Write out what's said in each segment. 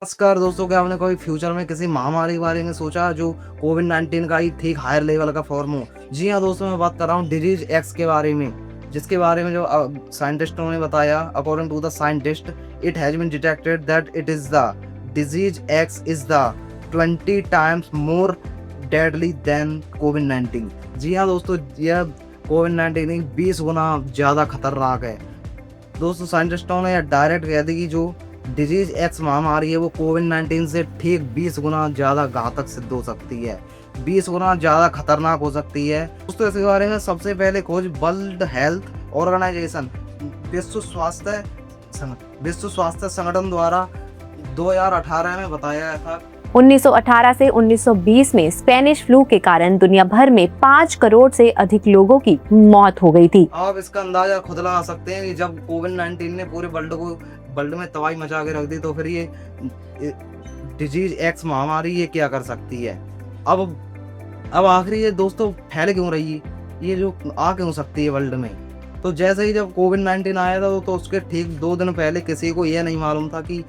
नमस्कार दोस्तों, क्या आपने कभी फ्यूचर में किसी महामारी के बारे में सोचा जो कोविड-19 का ही ठीक हायर लेवल का फॉर्म हो? जी हाँ दोस्तों, मैं बात कर रहा हूँ डिजीज़ एक्स के बारे में, जिसके बारे में जो साइंटिस्टों ने बताया। According to the scientist, it has been detected that it is the disease X is the 20 times more deadly than कोविड-19। जी हाँ दोस्तों, यह कोविड-19 20 गुना ज़्यादा खतरनाक है। दोस्तों, साइंटिस्टों ने डायरेक्ट कह दी कि जो डिजीज एक्स महामारी है वो कोविड-19 से ठीक 20 गुना ज़्यादा घातक सिद्ध हो सकती है, 20 गुना ज़्यादा खतरनाक हो सकती है। दोस्तों, इसके बारे में सबसे पहले खोज वर्ल्ड हेल्थ ऑर्गेनाइजेशन विश्व स्वास्थ्य विश्व स्वास्थ्य संगठन द्वारा 2018 में बताया गया था। 1918 से 1920 में स्पेनिश फ्लू के कारण दुनिया भर में 5 करोड़ से अधिक लोगों की मौत हो गई थी। आप इसका अंदाजा खुद लगा सकते हैं कि जब कोविड-19 ने पूरे वर्ल्ड में तबाही मचा के रख दी, तो फिर ये डिजीज एक्स महामारी ये क्या कर सकती है। अब आखिर ये दोस्तों फैल क्यों रही है, ये जो आ क्यों सकती है वर्ल्ड में। तो जैसे ही जब कोविड-19 आया था तो उसके ठीक 2 दिन पहले किसी को यह नहीं मालूम था कि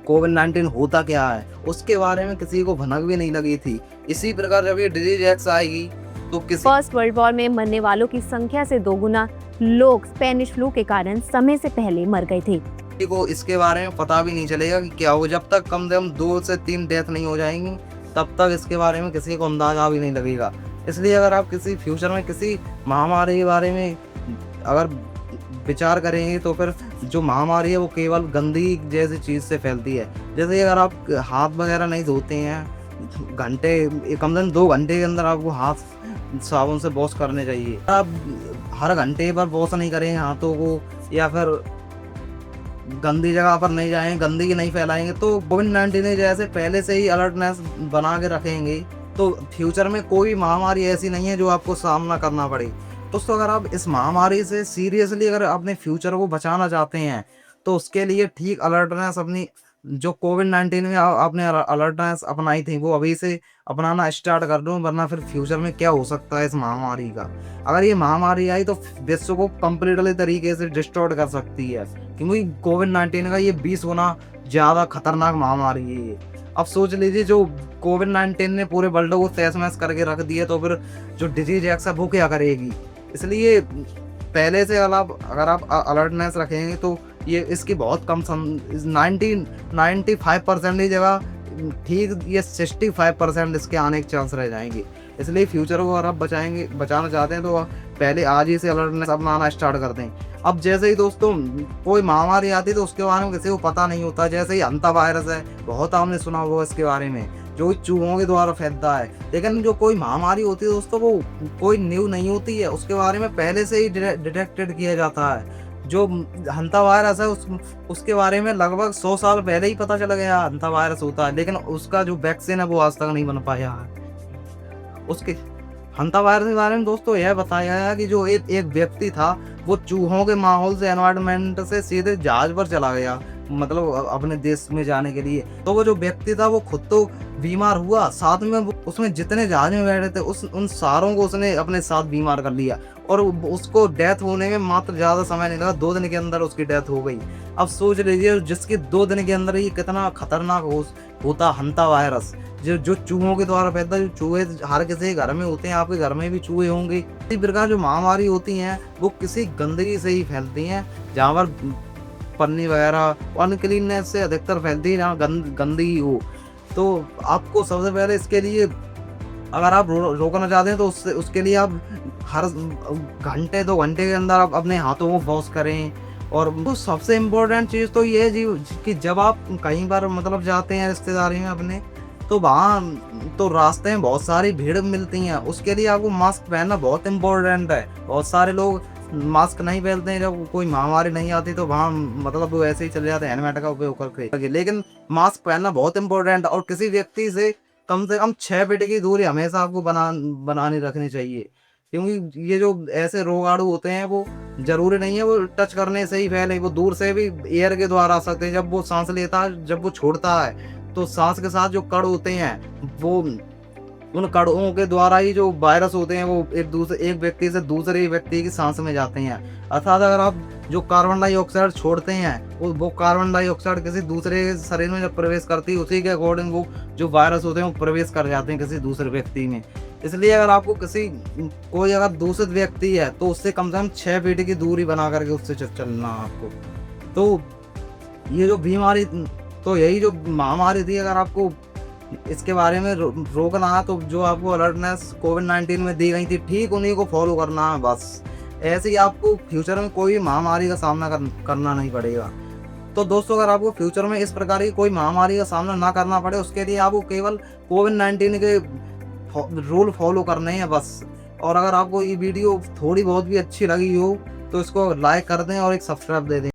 कोविड-19 होता क्या है, उसके बारे में किसी को भनक भी नहीं लगी थी। इसी प्रकार जब ये डिजीज एक्स आएगी तो फर्स्ट वर्ल्ड वॉर में मरने वालों की संख्या से 2 गुना लोग स्पेनिश फ्लू के कारण समय से पहले मर गए थे। किसी को इसके बारे में पता भी नहीं चलेगा कि क्या हो। जब तक कम से कम 2 से 3 डेथ नहीं हो जाएंगी, तब तक इसके बारे में किसी को अंदाजा भी नहीं लगेगा। इसलिए अगर आप किसी फ्यूचर में किसी महामारी के बारे में अगर विचार करेंगे तो फिर जो महामारी है वो केवल गंदगी जैसी चीज़ से फैलती है। जैसे अगर आप हाथ वगैरह नहीं धोते हैं, कम से कम 2 घंटे के अंदर आपको हाथ साबुन से वॉश करने चाहिए। आप हर घंटे पर वॉश नहीं करेंगे हाथों को, या फिर गंदी जगह पर नहीं जाएंगे, गंदगी नहीं फैलाएंगे, तो कोविड-19 जैसे पहले से ही अलर्टनेस बना के रखेंगे तो फ्यूचर में कोई महामारी ऐसी नहीं है जो आपको सामना करना पड़े। दोस्तों, अगर आप इस महामारी से सीरियसली अगर अपने फ्यूचर को बचाना चाहते हैं तो उसके लिए ठीक अलर्टनेस अपनी जो कोविड-19 में आपने अलर्टनेस अपनाई थी वो अभी से अपनाना स्टार्ट कर दो, वरना फिर फ्यूचर में क्या हो सकता है इस महामारी का। अगर ये महामारी आई तो विश्व को कंप्लीटली तरीके से डिस्ट्रॉय कर सकती है, क्योंकि कोविड-19 का ये 20 गुना ज़्यादा खतरनाक महामारी है ये। अब सोच लीजिए, जो कोविड-19 ने पूरे वर्ल्ड को तहस-नहस करके रख दिया, तो फिर जो डिजीज एक्स है वो क्या करेगी। इसलिए पहले से अगर आप अलर्टनेस रखेंगे तो ये इसकी बहुत कम 95% की जगह ठीक ये 65% इसके आने के चांस रह जाएंगे। इसलिए फ्यूचर को अगर आप बचाना चाहते हैं तो पहले आज ही से अलर्टनेस अपनाना स्टार्ट कर दें। अब जैसे ही दोस्तों कोई महामारी आती है तो उसके बारे में किसी को पता नहीं होता। जैसे ही हंता वायरस है, बहुत आपने सुना होगा इसके बारे में, जो चूहों के द्वारा फैलता है। लेकिन जो कोई महामारी होती है दोस्तों, वो कोई न्यू नहीं होती है, उसके बारे में पहले से ही डिटेक्टेड किया जाता है। जो हंता वायरस है उसके बारे में लगभग 100 साल पहले ही पता चला गया हंता वायरस होता है, लेकिन उसका जो वैक्सीन है वो आज तक नहीं बन पाया है। उसके हंता वायरस के बारे में दोस्तों यह बताया गया कि जो एक व्यक्ति था वो चूहों के माहौल से, एनवायरनमेंट से सीधे जहाज पर चला गया, मतलब अपने देश में जाने के लिए। तो वो जो व्यक्ति था वो खुद तो बीमार हुआ, साथ में उसमें जितने जहाज में बैठे थे उन सारों को उसने अपने साथ बीमार कर लिया, और उसको डेथ होने में मात्र ज़्यादा समय नहीं लगा, 2 दिन के अंदर उसकी डेथ हो गई। अब सोच लीजिए जिसके 2 दिन के अंदर ही कितना खतरनाक होता हंता वायरस, जो चूहों के द्वारा फैलता है। जो चूहे हर किसी के घर में होते हैं, आपके घर में भी चूहे होंगे। इसी प्रकार जो महामारी होती हैं वो किसी गंदगी से ही फैलती हैं, जहाँ पर पन्नी वगैरह अनक्लीननेस से अधिकतर फैलती है, जहाँ गंदगी हो। तो आपको सबसे पहले इसके लिए अगर आप रोकना चाहते हैं तो उसके लिए आप हर घंटे 2 घंटे के अंदर आप अपने हाथों को वॉश करें। और तो सबसे इम्पोर्टेंट चीज़ तो ये है जी कि जब आप कहीं बार मतलब जाते हैं रिश्तेदारी में अपने, तो वहाँ तो रास्ते में बहुत सारी भीड़ मिलती हैं, उसके लिए आपको मास्क पहनना बहुत इम्पोर्टेंट है। बहुत सारे लोग मास्क नहीं पहनते हैं, जब कोई महामारी नहीं आती तो वहाँ मतलब वो ऐसे ही चले जाते हैं हेलमेट का उपयोग करके। लेकिन मास्क पहनना बहुत इम्पोर्टेंट है, और किसी व्यक्ति से कम 6 फीट की दूरी हमेशा आपको बनानी रखनी चाहिए, क्योंकि ये जो ऐसे रोगाणु होते हैं वो जरूरी नहीं है वो टच करने से ही फैले, वो दूर से भी एयर के द्वारा आ सकते हैं। जब वो सांस लेता है, जब वो छोड़ता है, तो सांस के साथ जो कण होते हैं वो उन कणों के द्वारा ही जो वायरस होते हैं वो एक व्यक्ति से दूसरे व्यक्ति की सांस में जाते हैं। अर्थात अगर आप जो कार्बन डाइऑक्साइड छोड़ते हैं वो कार्बन डाइऑक्साइड किसी दूसरे शरीर में जब प्रवेश करती है उसी के अकॉर्डिंग वो जो वायरस होते हैं वो प्रवेश कर जाते हैं किसी दूसरे व्यक्ति में। इसलिए अगर आपको कोई अगर दूषित व्यक्ति है तो उससे कम से कम 6 फीट की दूरी बना करके उससे चलना आपको। तो ये जो बीमारी, तो यही जो महामारी थी, अगर आपको इसके बारे में रोकना है तो जो आपको अलर्टनेस कोविड-19 में दी गई थी ठीक उन्हीं को फॉलो करना है बस। ऐसे ही आपको फ्यूचर में कोई महामारी का सामना करना नहीं पड़ेगा। तो दोस्तों, अगर आपको फ्यूचर में इस प्रकार की कोई महामारी का सामना ना करना पड़े उसके लिए आपको केवल कोविड-19 के रूल फॉलो करने हैं बस। और अगर आपको ये वीडियो थोड़ी बहुत भी अच्छी लगी हो तो इसको लाइक कर दें और एक सब्सक्राइब दे दें।